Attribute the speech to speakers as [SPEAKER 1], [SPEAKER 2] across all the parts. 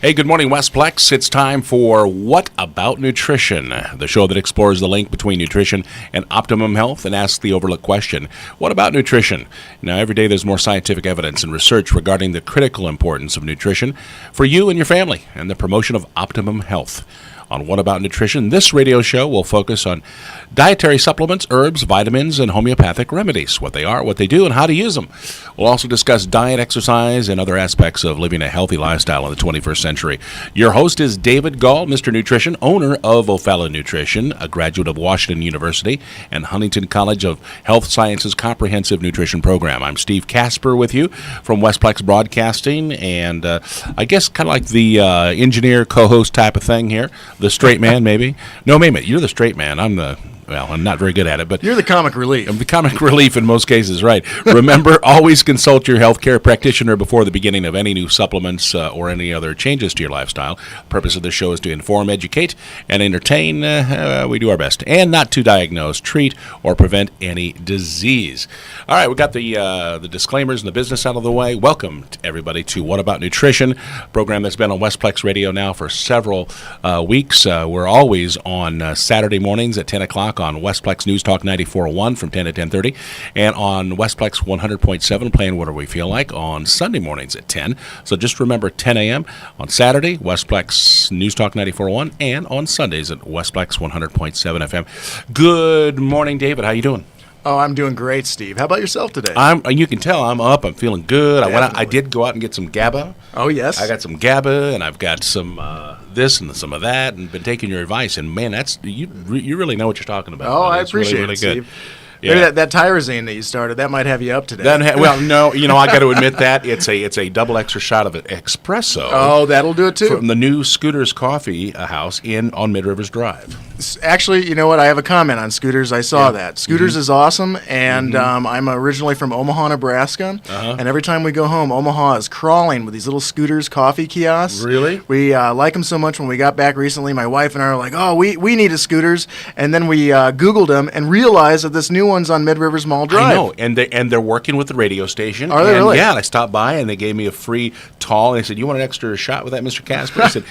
[SPEAKER 1] Hey, good morning, Westplex. It's time for What About Nutrition, the show that explores the link between nutrition and optimum health and asks the overlooked question, what about nutrition? Now, every day there's more scientific evidence and research regarding the critical importance of nutrition for you and your family and the promotion of optimum health. On What About Nutrition, this radio show will focus on dietary supplements, herbs, vitamins, and homeopathic remedies, what they are, what they do, and how to use them. We'll also discuss diet, exercise, and other aspects of living a healthy lifestyle in the 21st century. Your host is David Gall, Mr. Nutrition, owner of O'Fallon Nutrition, a graduate of Washington University and Huntington College of Health Sciences Comprehensive Nutrition Program. I'm Steve Casper with you from Westplex Broadcasting, and I guess kind of like the engineer, co-host type of thing here. The straight man, maybe? No, wait a minute. You're the straight man. I'm not very good at it, but
[SPEAKER 2] you're the comic relief.
[SPEAKER 1] I'm the comic relief in most cases, right? Remember, always consult your healthcare practitioner before the beginning of any new supplements or any other changes to your lifestyle. The purpose of this show is to inform, educate, and entertain. We do our best, and not to diagnose, treat, or prevent any disease. All right, we got the disclaimers and the business out of the way. Welcome to everybody to What About Nutrition, program that's been on Westplex Radio now for several weeks. We're always on Saturday mornings at 10 o'clock on Westplex News Talk 94.1 from 10 to 10:30, and on Westplex 100.7 playing What Do We Feel Like on Sunday mornings at 10. So just remember 10 a.m. on Saturday, Westplex News Talk 94.1, and on Sundays at Westplex 100.7 FM. Good morning, David. How you doing?
[SPEAKER 2] Oh, I'm doing great, Steve. How about yourself today?
[SPEAKER 1] You can tell I'm up. I'm feeling good.
[SPEAKER 2] Definitely.
[SPEAKER 1] I did go out and get some GABA.
[SPEAKER 2] Oh, yes.
[SPEAKER 1] I got some GABA, and I've got some this and some of that, and been taking your advice. And man, you really know what you're talking about.
[SPEAKER 2] Oh, I
[SPEAKER 1] It's
[SPEAKER 2] appreciate
[SPEAKER 1] really
[SPEAKER 2] it,
[SPEAKER 1] good.
[SPEAKER 2] Steve.
[SPEAKER 1] Yeah.
[SPEAKER 2] Maybe that tyrosine that you started, that might have you up today.
[SPEAKER 1] Well, no, I got to admit that it's a double extra shot of espresso.
[SPEAKER 2] Oh, that'll do it too.
[SPEAKER 1] From the new Scooters Coffee House on Mid Rivers Drive.
[SPEAKER 2] Actually, you know what? I have a comment on Scooters. I saw that. Scooters is awesome, and I'm originally from Omaha, Nebraska, and every time we go home, Omaha is crawling with these little Scooters coffee kiosks.
[SPEAKER 1] Really?
[SPEAKER 2] We like them so much. When we got back recently, my wife and I were like, oh, we need a Scooters, and then we Googled them and realized that this new one's on Mid Rivers Mall Drive.
[SPEAKER 1] I know, and they're working with the radio station.
[SPEAKER 2] Are they really?
[SPEAKER 1] Yeah, and I stopped by, and they gave me a free tall, and they said, you want an extra shot with that, Mr. Casper? I said,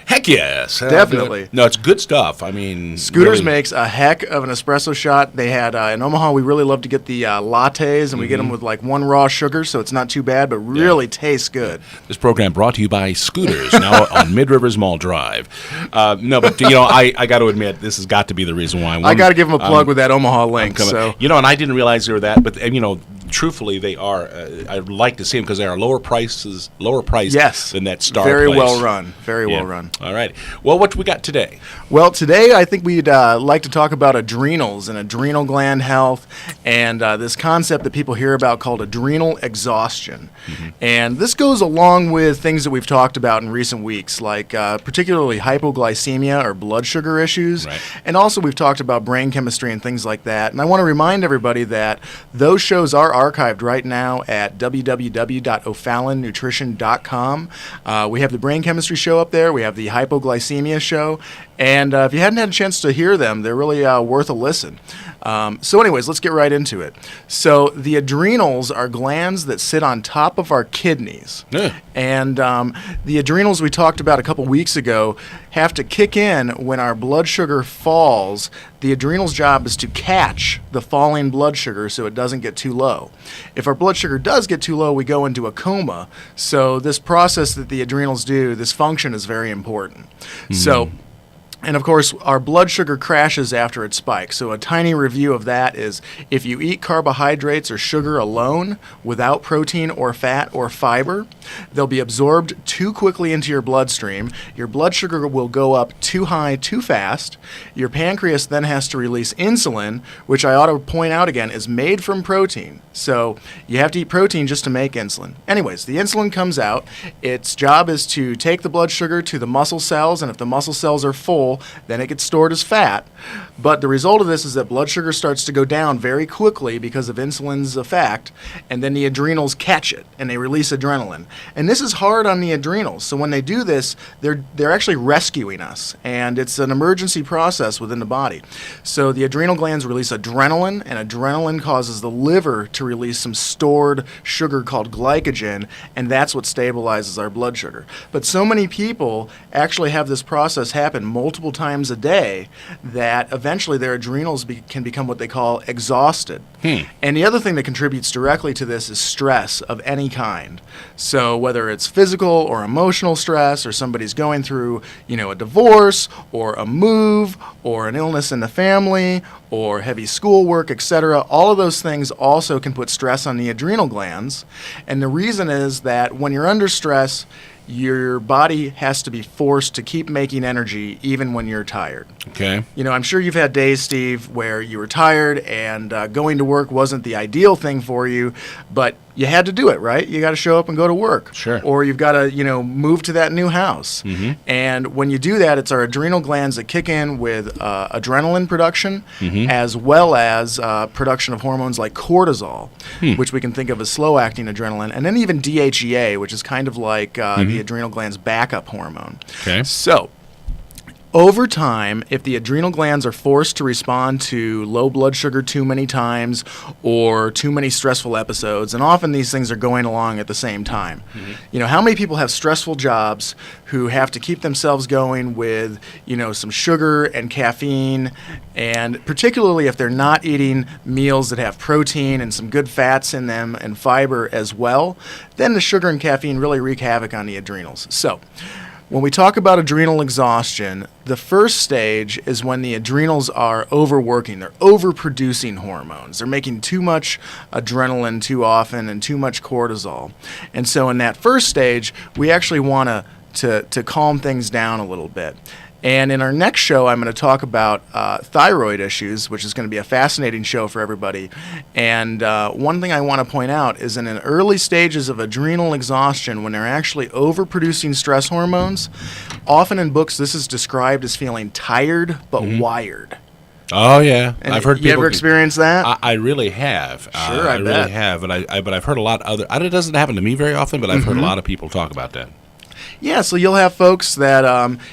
[SPEAKER 1] heck yes.
[SPEAKER 2] Definitely.
[SPEAKER 1] No, it's good stuff. I mean,
[SPEAKER 2] Scooters
[SPEAKER 1] really
[SPEAKER 2] makes a heck of an espresso shot. They had, in Omaha, we really love to get the lattes, and we get them with like one raw sugar, so it's not too bad, but really tastes good.
[SPEAKER 1] This program brought to you by Scooters, now on Mid Rivers Mall Drive. No, but, I got to admit, this has got to be the reason why.
[SPEAKER 2] I got to give them a plug with that Omaha link. So.
[SPEAKER 1] And I didn't realize they were that, but, truthfully, they are. I'd like to see them because they are lower priced than that Star
[SPEAKER 2] Very
[SPEAKER 1] place.
[SPEAKER 2] well run. Very well run.
[SPEAKER 1] All right. Well, what we got today?
[SPEAKER 2] Well, today I think we'd like to talk about adrenals and adrenal gland health and this concept that people hear about called adrenal exhaustion. And this goes along with things that we've talked about in recent weeks, like particularly hypoglycemia or blood sugar issues.
[SPEAKER 1] Right.
[SPEAKER 2] And also we've talked about brain chemistry and things like that. And I want to remind everybody that those shows are archived right now at www.ofallonnutrition.com. We have the brain chemistry show up there. We have the hypoglycemia show. And if you hadn't had a chance to hear them, they're really worth a listen. So anyways, let's get right into it. So the adrenals are glands that sit on top of our kidneys.
[SPEAKER 1] Yeah.
[SPEAKER 2] And the adrenals we talked about a couple weeks ago have to kick in when our blood sugar falls. The adrenal's job is to catch the falling blood sugar so it doesn't get too low. If our blood sugar does get too low, we go into a coma. So this process that the adrenals do, this function is very important. So And of course, our blood sugar crashes after it spikes. So a tiny review of that is if you eat carbohydrates or sugar alone without protein or fat or fiber, they'll be absorbed too quickly into your bloodstream. Your blood sugar will go up too high too fast. Your pancreas then has to release insulin, which I ought to point out again is made from protein. So you have to eat protein just to make insulin. Anyways, the insulin comes out. Its job is to take the blood sugar to the muscle cells, and if the muscle cells are full, full, then it gets stored as fat. But the result of this is that blood sugar starts to go down very quickly because of insulin's effect, and then the adrenals catch it and they release adrenaline. And this is hard on the adrenals. So when they do this, they're actually rescuing us, and it's an emergency process within the body. So the adrenal glands release adrenaline, and adrenaline causes the liver to release some stored sugar called glycogen, and that's what stabilizes our blood sugar. But so many people actually have this process happen multiple times a day that eventually their adrenals can become what they call exhausted. And the other thing that contributes directly to this is stress of any kind. So whether it's physical or emotional stress, or somebody's going through, a divorce or a move or an illness in the family or heavy schoolwork, etc., all of those things also can put stress on the adrenal glands. And the reason is that when you're under stress, your body has to be forced to keep making energy even when you're tired.
[SPEAKER 1] Okay.
[SPEAKER 2] I'm sure you've had days, Steve, where you were tired and going to work wasn't the ideal thing for you, but you had to do it, right? You got to show up and go to work.
[SPEAKER 1] Sure.
[SPEAKER 2] Or you've got to, move to that new house. And when you do that, it's our adrenal glands that kick in with adrenaline production, as well as production of hormones like cortisol, which we can think of as slow-acting adrenaline, and then even DHEA, which is kind of like the adrenal gland's backup hormone.
[SPEAKER 1] Okay.
[SPEAKER 2] So, over time, if the adrenal glands are forced to respond to low blood sugar too many times or too many stressful episodes, and often these things are going along at the same time. How many people have stressful jobs who have to keep themselves going with, some sugar and caffeine, and particularly if they're not eating meals that have protein and some good fats in them and fiber as well, then the sugar and caffeine really wreak havoc on the adrenals. So, when we talk about adrenal exhaustion, the first stage is when the adrenals are overworking. They're overproducing hormones. They're making too much adrenaline too often and too much cortisol. And so in that first stage, we actually want to calm things down a little bit. And in our next show, I'm going to talk about thyroid issues, which is going to be a fascinating show for everybody. And one thing I want to point out is in early stages of adrenal exhaustion, when they're actually overproducing stress hormones, often in books this is described as feeling tired but wired.
[SPEAKER 1] Oh yeah,
[SPEAKER 2] And
[SPEAKER 1] I've heard
[SPEAKER 2] you
[SPEAKER 1] people.
[SPEAKER 2] ever experienced that?
[SPEAKER 1] I really have.
[SPEAKER 2] Sure, I bet.
[SPEAKER 1] really have, but I've heard a lot other. It doesn't happen to me very often, but I've heard a lot of people talk about that.
[SPEAKER 2] Yeah, so you'll have folks that,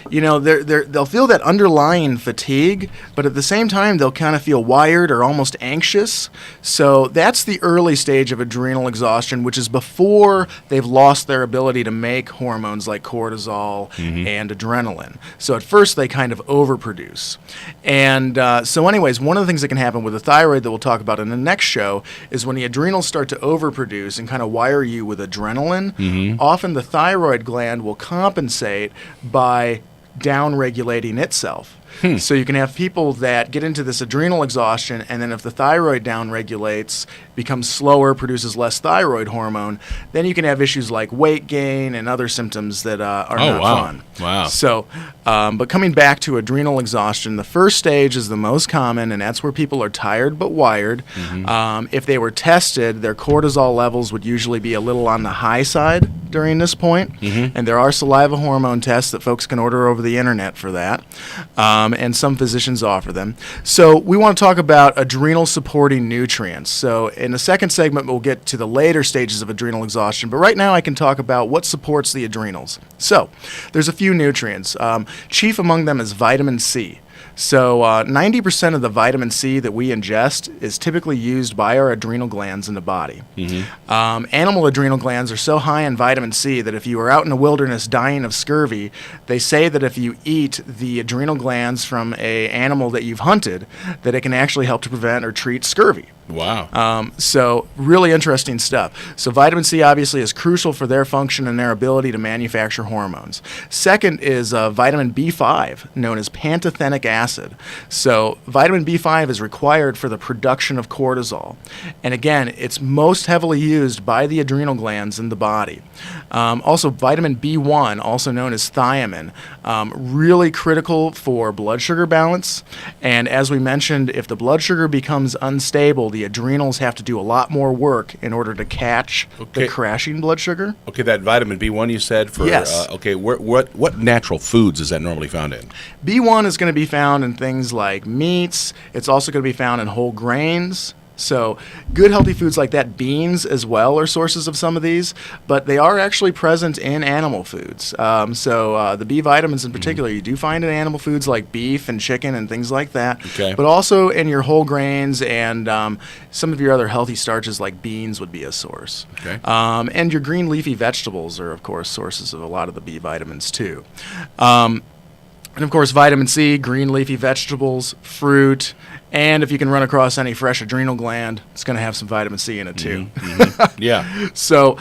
[SPEAKER 2] they'll feel that underlying fatigue, but at the same time, they'll kind of feel wired or almost anxious. So that's the early stage of adrenal exhaustion, which is before they've lost their ability to make hormones like cortisol and adrenaline. So at first, they kind of overproduce. And so anyways, one of the things that can happen with the thyroid that we'll talk about in the next show is when the adrenals start to overproduce and kind of wire you with adrenaline, often the thyroid gland will compensate by down-regulating itself. So you can have people that get into this adrenal exhaustion, and then if the thyroid down-regulates, becomes slower, produces less thyroid hormone, then you can have issues like weight gain and other symptoms that are not fun.
[SPEAKER 1] Wow.
[SPEAKER 2] So, but coming back to adrenal exhaustion, the first stage is the most common, and that's where people are tired but wired. If they were tested, their cortisol levels would usually be a little on the high side during this point, and there are saliva hormone tests that folks can order over the internet for that. And some physicians offer them. So we want to talk about adrenal supporting nutrients. So in the second segment, we'll get to the later stages of adrenal exhaustion. But right now, I can talk about what supports the adrenals. So there's a few nutrients. Chief among them is vitamin C. So 90% of the vitamin C that we ingest is typically used by our adrenal glands in the body. Animal adrenal glands are so high in vitamin C that if you are out in the wilderness dying of scurvy, they say that if you eat the adrenal glands from an animal that you've hunted, that it can actually help to prevent or treat scurvy.
[SPEAKER 1] Wow.
[SPEAKER 2] So really interesting stuff. So vitamin C obviously is crucial for their function and their ability to manufacture hormones. Second is vitamin B5, known as pantothenic acid. So vitamin B5 is required for the production of cortisol. And again, it's most heavily used by the adrenal glands in the body. Also, vitamin B1, also known as thiamine, really critical for blood sugar balance. And as we mentioned, if the blood sugar becomes unstable, the adrenals have to do a lot more work in order to catch
[SPEAKER 1] Okay.
[SPEAKER 2] the crashing blood sugar.
[SPEAKER 1] Okay, that vitamin B1 you said for
[SPEAKER 2] Yes.
[SPEAKER 1] okay, what natural foods is that normally found in?
[SPEAKER 2] B1 is going to be found in things like meats. It's also going to be found in whole grains. So good healthy foods like that, beans as well, are sources of some of these, but they are actually present in animal foods. The B vitamins in particular, you do find in animal foods like beef and chicken and things like that,
[SPEAKER 1] Okay.
[SPEAKER 2] but also in your whole grains and some of your other healthy starches like beans would be a source.
[SPEAKER 1] Okay.
[SPEAKER 2] And your green leafy vegetables are, of course, sources of a lot of the B vitamins too. And of course, vitamin C, green leafy vegetables, fruit, and if you can run across any fresh adrenal gland, it's going to have some vitamin C in it too.
[SPEAKER 1] Yeah.
[SPEAKER 2] So,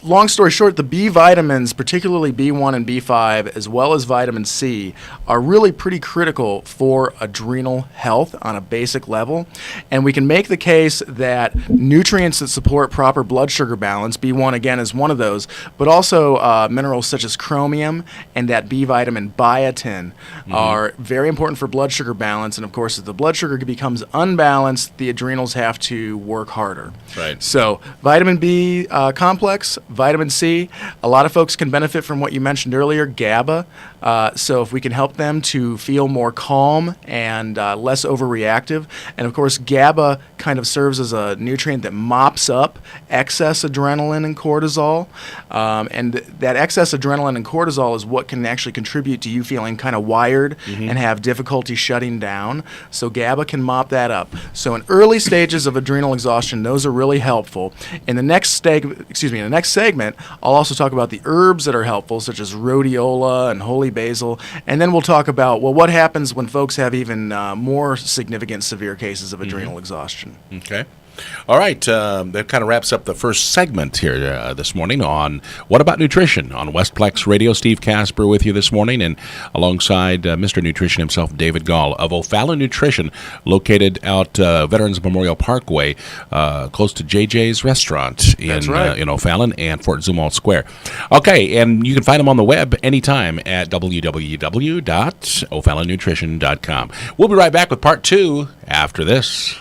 [SPEAKER 2] long story short, the B vitamins, particularly B1 and B5, as well as vitamin C, are really pretty critical for adrenal health on a basic level. And we can make the case that nutrients that support proper blood sugar balance, B1 again is one of those, but also minerals such as chromium and that B vitamin biotin are very important for blood sugar balance. And of course, if the blood sugar becomes unbalanced, the adrenals have to work harder.
[SPEAKER 1] Right.
[SPEAKER 2] So, vitamin B complex, vitamin C, a lot of folks can benefit from what you mentioned earlier, GABA. So if we can help them to feel more calm and less overreactive. And of course, GABA kind of serves as a nutrient that mops up excess adrenaline and cortisol. And that excess adrenaline and cortisol is what can actually contribute to you feeling kind of wired and have difficulty shutting down. So GABA can mop that up. So in early stages of adrenal exhaustion, those are really helpful. In the next segment, I'll also talk about the herbs that are helpful, such as rhodiola and holy basil, and then we'll talk about, well, what happens when folks have even more significant severe cases of adrenal exhaustion.
[SPEAKER 1] Okay. All right. That kind of wraps up the first segment here this morning on What About Nutrition on Westplex Radio. Steve Casper with you this morning, and alongside Mr. Nutrition himself, David Gall of O'Fallon Nutrition, located out Veterans Memorial Parkway, close to JJ's Restaurant in O'Fallon and Fort Zumwalt Square. Okay, and you can find him on the web anytime at www.o'fallonnutrition.com. We'll be right back with part 2 after this.